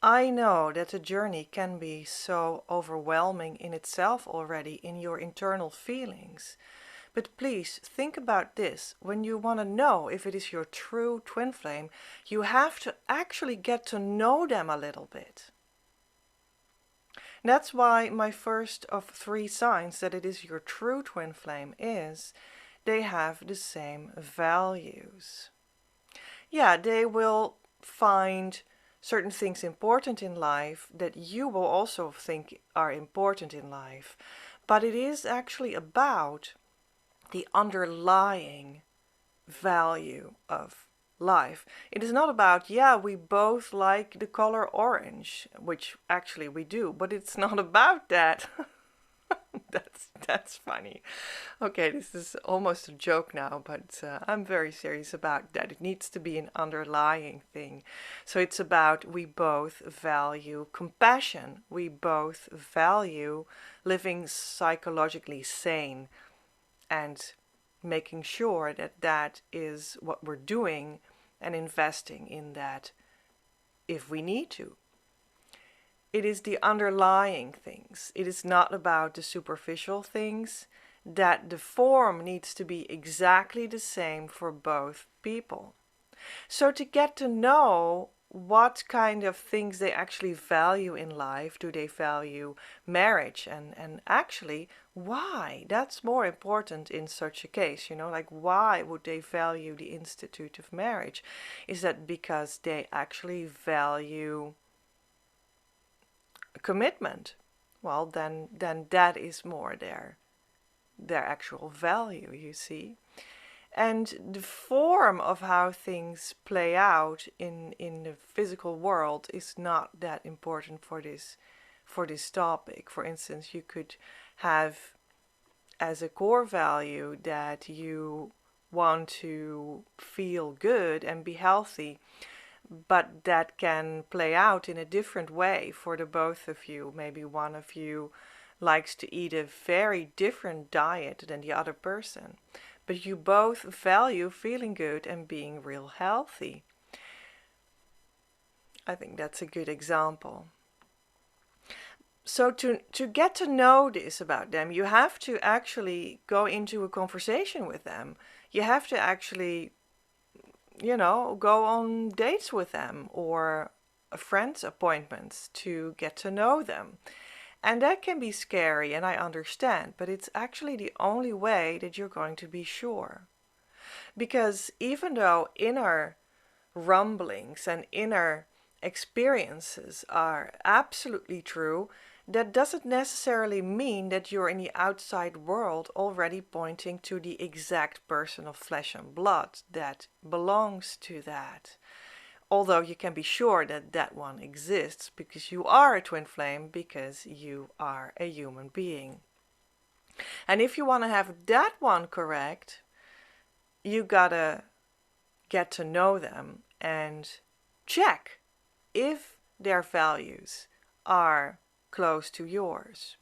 I know that the journey can be so overwhelming in itself already in your internal feelings. But please think about this. When you want to know if it is your true twin flame, you have to actually get to know them a little bit. That's why my first of 3 signs that it is your true twin flame is they have the same values. Yeah, they will find certain things important in life that you will also think are important in life. But it is actually about the underlying value of life. It is not about, yeah, we both like the color orange, which actually we do, but it's not about that. That's funny. Okay, this is almost a joke now, but I'm very serious about that. It needs to be an underlying thing. So it's about we both value compassion. We both value living psychologically sane and making sure that that is what we're doing and investing in that if we need to. It is the underlying things. It is not about the superficial things, that the form needs to be exactly the same for both people. So to get to know what kind of things they actually value in life, do they value marriage, and actually why? That's more important in such a case, like why would they value the institute of marriage? Is that because they actually value commitment? Well, then that is more their actual value, you see. And the form of how things play out in the physical world is not that important for this topic. For instance, you could have as a core value that you want to feel good and be healthy, but that can play out in a different way for the both of you. Maybe one of you likes to eat a very different diet than the other person, but you both value feeling good and being real healthy. I think that's a good example. So to get to know this about them, you have to actually go into a conversation with them. You have to actually, go on dates with them or friends' appointments to get to know them. And that can be scary, and I understand, but it's actually the only way that you're going to be sure. Because even though inner rumblings and inner experiences are absolutely true, that doesn't necessarily mean that you're in the outside world already pointing to the exact person of flesh and blood that belongs to that. Although you can be sure that that one exists because you are a twin flame, because you are a human being. And if you want to have that one correct, you gotta get to know them and check if their values are close to yours.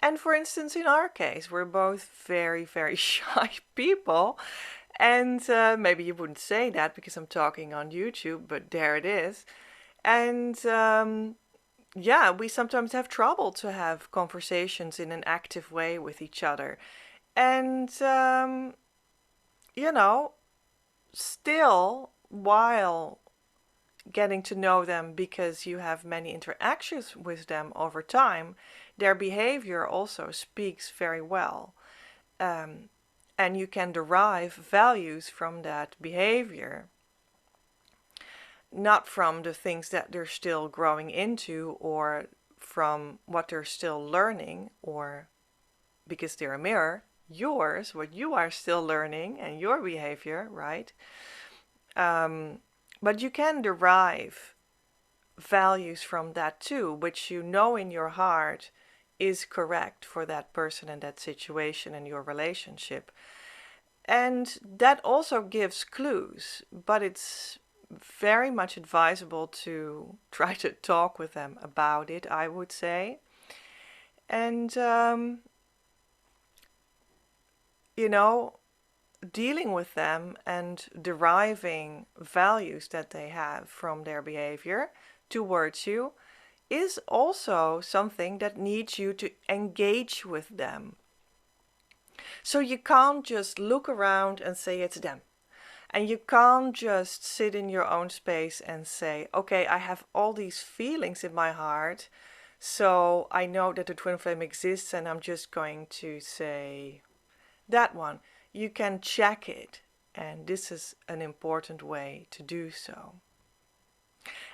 And for instance, in our case, we're both very, very shy people. And maybe you wouldn't say that because I'm talking on YouTube, but there it is. And yeah, we sometimes have trouble to have conversations in an active way with each other. And, still, while getting to know them because you have many interactions with them over time, their behavior also speaks very well. And you can derive values from that behavior, not from the things that they're still growing into or from what they're still learning, or because they're a mirror, yours, what you are still learning and your behavior, right? But you can derive values from that too, which you know in your heart is correct for that person and that situation and your relationship. And that also gives clues, but it's very much advisable to try to talk with them about it, I would say. And, dealing with them and deriving values that they have from their behavior, towards you is also something that needs you to engage with them. So you can't just look around and say it's them. And you can't just sit in your own space and say, okay, I have all these feelings in my heart, so I know that the twin flame exists and I'm just going to say that one. You can check it, and this is an important way to do so.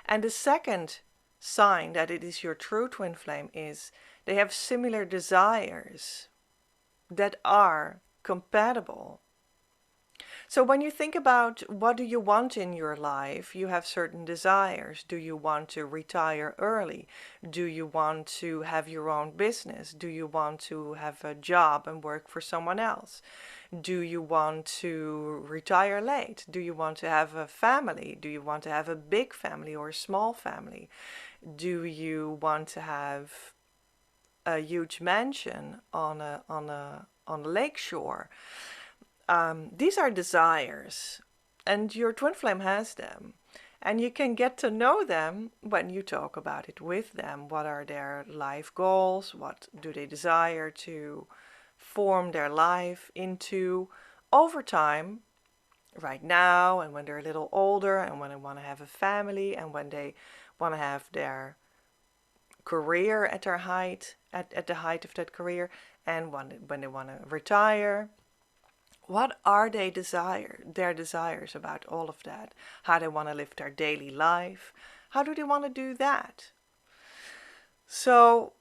And the second sign that it is your true twin flame is they have similar desires that are compatible. So when you think about what do you want in your life, you have certain desires. Do you want to retire early? Do you want to have your own business? Do you want to have a job and work for someone else? Do you want to retire late? Do you want to have a family? Do you want to have a big family or a small family? Do you want to have a huge mansion on a lake shore? These are desires, and your twin flame has them. And you can get to know them when you talk about it with them. What are their life goals? What do they desire to form their life into over time, right now, and when they're a little older, and when they want to have a family, and when they want to have their career at their height, at the height of that career, and when they want to retire. What are their desires about all of that? How they want to live their daily life? How do they want to do that? So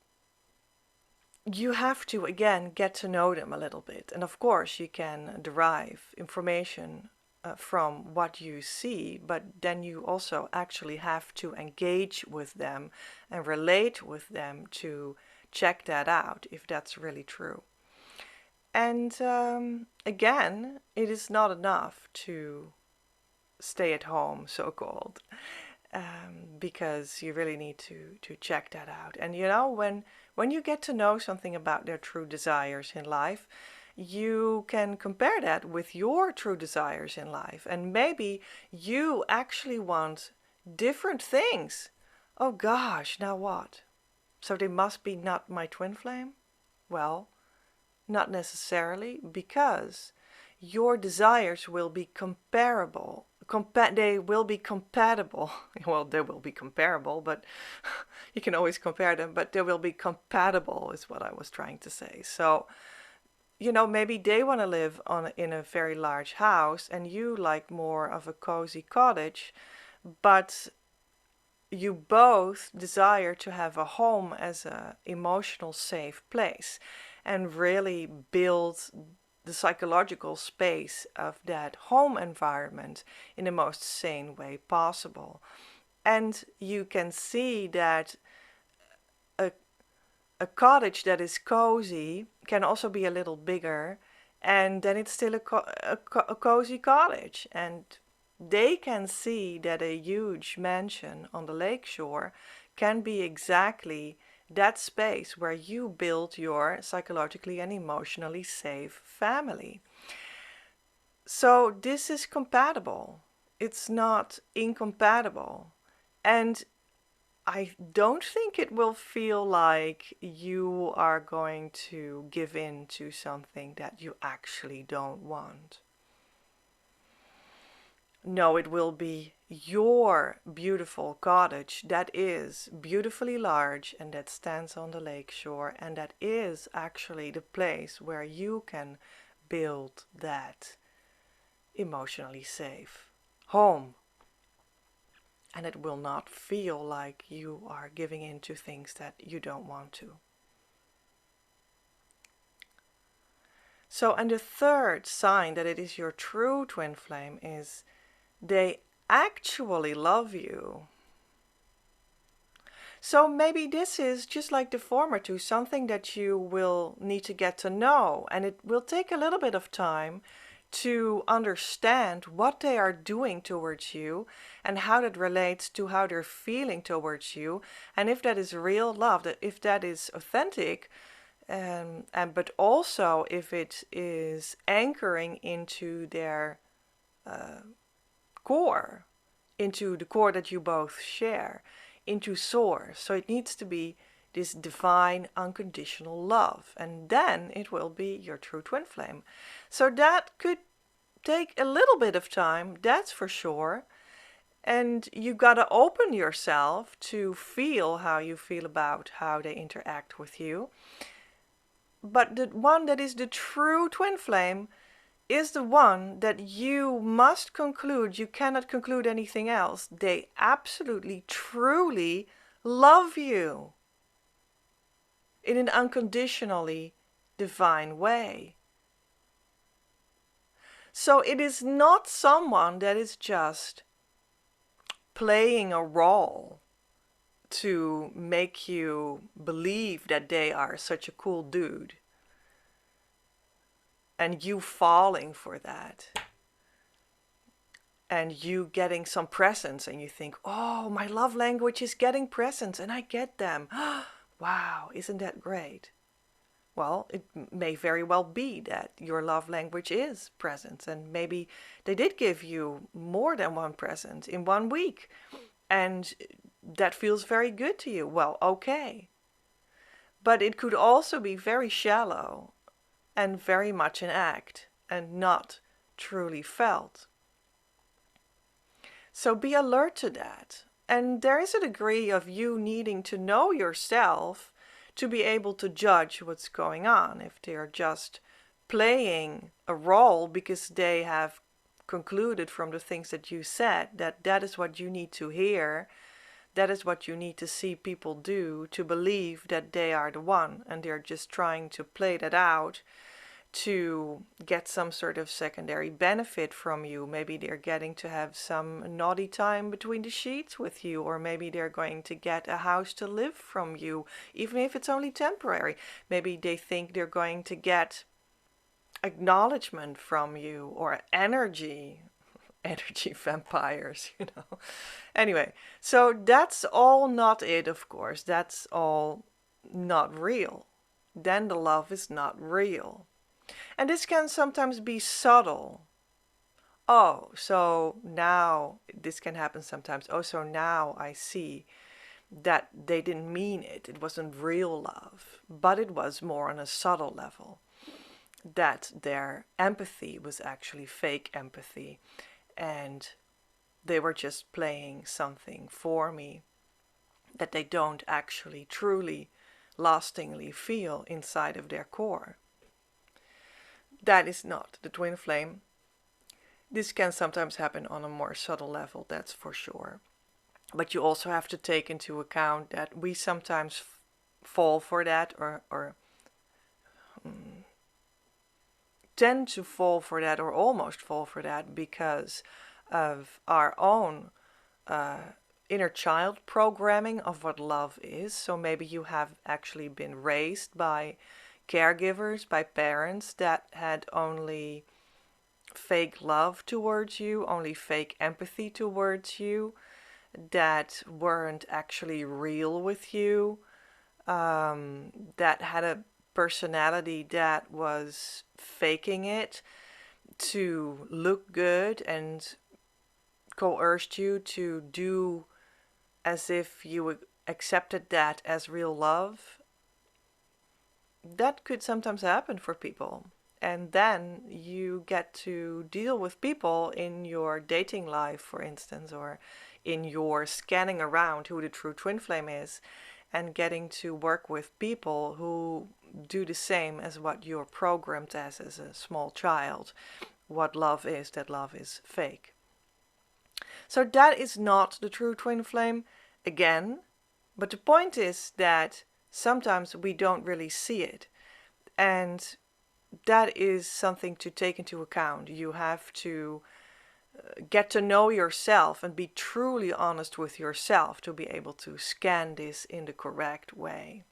you have to, again, get to know them a little bit. And of course, you can derive information from what you see, but then you also actually have to engage with them and relate with them to check that out, if that's really true. And again, it is not enough to stay at home, so-called, because you really need to check that out. And you know, when you get to know something about their true desires in life, you can compare that with your true desires in life. And maybe you actually want different things. Oh gosh, now what? So they must be not my twin flame? Well, not necessarily, because your desires will be comparable. They will be compatible. Well, they will be comparable, but you can always compare them, but they will be compatible is what I was trying to say. So, you know, maybe they want to live in a very large house and you like more of a cozy cottage, but you both desire to have a home as an emotional safe place and really build the psychological space of that home environment in the most sane way possible. And you can see that a cottage that is cozy can also be a little bigger, and then it's still a cozy cottage. And they can see that a huge mansion on the lakeshore can be exactly that space where you build your psychologically and emotionally safe family. So this is compatible. It's not incompatible. And I don't think it will feel like you are going to give in to something that you actually don't want. No, it will be your beautiful cottage that is beautifully large and that stands on the lakeshore, and that is actually the place where you can build that emotionally safe home. And it will not feel like you are giving in to things that you don't want to. So, and the third sign that it is your true twin flame is they actually love you. So maybe this is just like the former two, something that you will need to get to know, and it will take a little bit of time to understand what they are doing towards you and how that relates to how they're feeling towards you, and if that is real love, that if that is authentic, and but also if it is anchoring into their core, into the core that you both share. into source. So it needs to be this divine unconditional love, and then it will be your true twin flame. So that could take a little bit of time, that's for sure. And you gotta open yourself to feel how you feel about how they interact with you. But the one that is the true twin flame is the one that you must conclude, you cannot conclude anything else. They absolutely, truly love you in an unconditionally divine way. So it is not someone that is just playing a role to make you believe that they are such a cool dude and you falling for that and you getting some presents and you think, oh, my love language is getting presents and I get them. Wow, isn't that great? Well, it may very well be that your love language is presents, and maybe they did give you more than one present in 1 week, and that feels very good to you. Well, okay. But it could also be very shallow and very much an act and not truly felt. So be alert to that. And there is a degree of you needing to know yourself to be able to judge what's going on. If they're just playing a role because they have concluded from the things that you said that that is what you need to hear, that is what you need to see people do to believe that they are the one, and they're just trying to play that out to get some sort of secondary benefit from you. Maybe they're getting to have some naughty time between the sheets with you, or maybe they're going to get a house to live from you, even if it's only temporary. Maybe they think they're going to get acknowledgement from you, or energy vampires, you know. Anyway, so that's all not it, of course. That's all not real. Then the love is not real. And this can sometimes be subtle. Oh, so now this can happen sometimes. Oh, so now I see that they didn't mean it. It wasn't real love, but it was more on a subtle level. That their empathy was actually fake empathy, and they were just playing something for me that they don't actually truly, lastingly feel inside of their core. That is not the twin flame. This can sometimes happen on a more subtle level, that's for sure. But you also have to take into account that we sometimes fall for that, or tend to fall for that, or almost fall for that, because of our own inner child programming of what love is. So maybe you have actually been raised by caregivers, by parents that had only fake love towards you, only fake empathy towards you, that weren't actually real with you, that had a personality that was faking it to look good and coerced you to do as if you accepted that as real love. That could sometimes happen for people. And then you get to deal with people in your dating life, for instance, or in your scanning around who the true twin flame is, and getting to work with people who do the same as what you're programmed as a small child. What love is, that love is fake. So that is not the true twin flame, again. But the point is that sometimes we don't really see it. And that is something to take into account. You have to get to know yourself and be truly honest with yourself to be able to scan this in the correct way.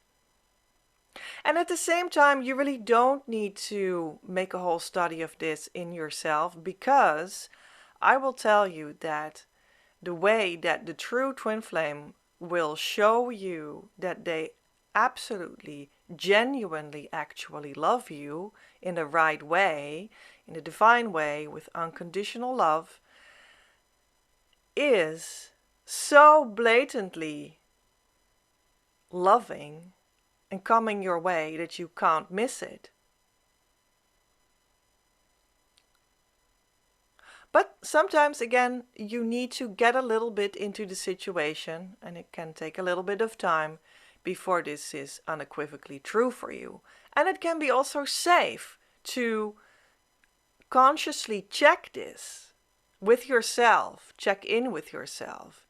And at the same time, you really don't need to make a whole study of this in yourself, because I will tell you that the way that the true twin flame will show you that they absolutely, genuinely, actually love you in the right way, in the divine way, with unconditional love, is so blatantly loving and coming your way that you can't miss it. But sometimes, again, you need to get a little bit into the situation, and it can take a little bit of time before this is unequivocally true for you. And it can be also safe to consciously check this with yourself, check in with yourself.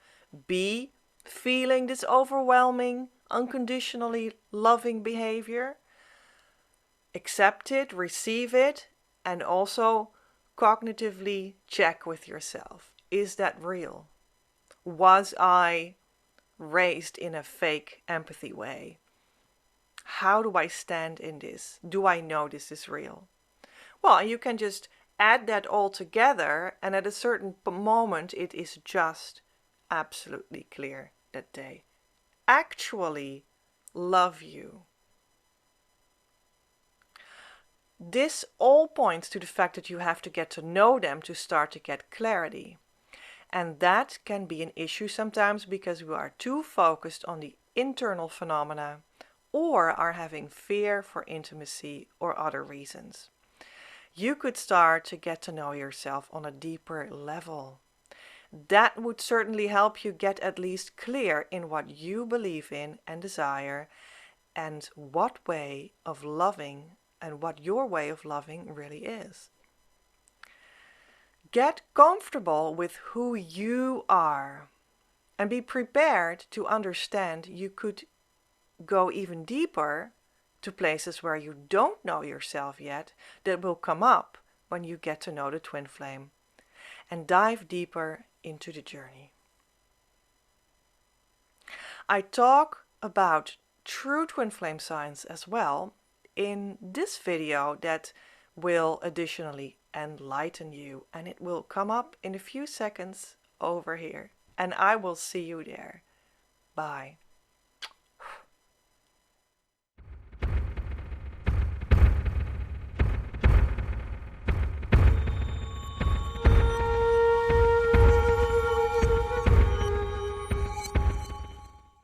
Be feeling this overwhelming, unconditionally loving behavior. Accept it, receive it, and also cognitively check with yourself. Is that real? Was I raised in a fake empathy way? How do I stand in this? Do I know this is real? Well, you can just add that all together, and at a certain moment it is just absolutely clear that they actually love you. This all points to the fact that you have to get to know them to start to get clarity. And that can be an issue sometimes because we are too focused on the internal phenomena or are having fear for intimacy or other reasons. You could start to get to know yourself on a deeper level. That would certainly help you get at least clear in what you believe in and desire and what way of loving and what your way of loving really is. Get comfortable with who you are and be prepared to understand you could go even deeper to places where you don't know yourself yet that will come up when you get to know the twin flame and dive deeper into the journey. I talk about true twin flame signs as well in this video that will additionally enlighten you, and it will come up in a few seconds over here, and I will see you there. Bye.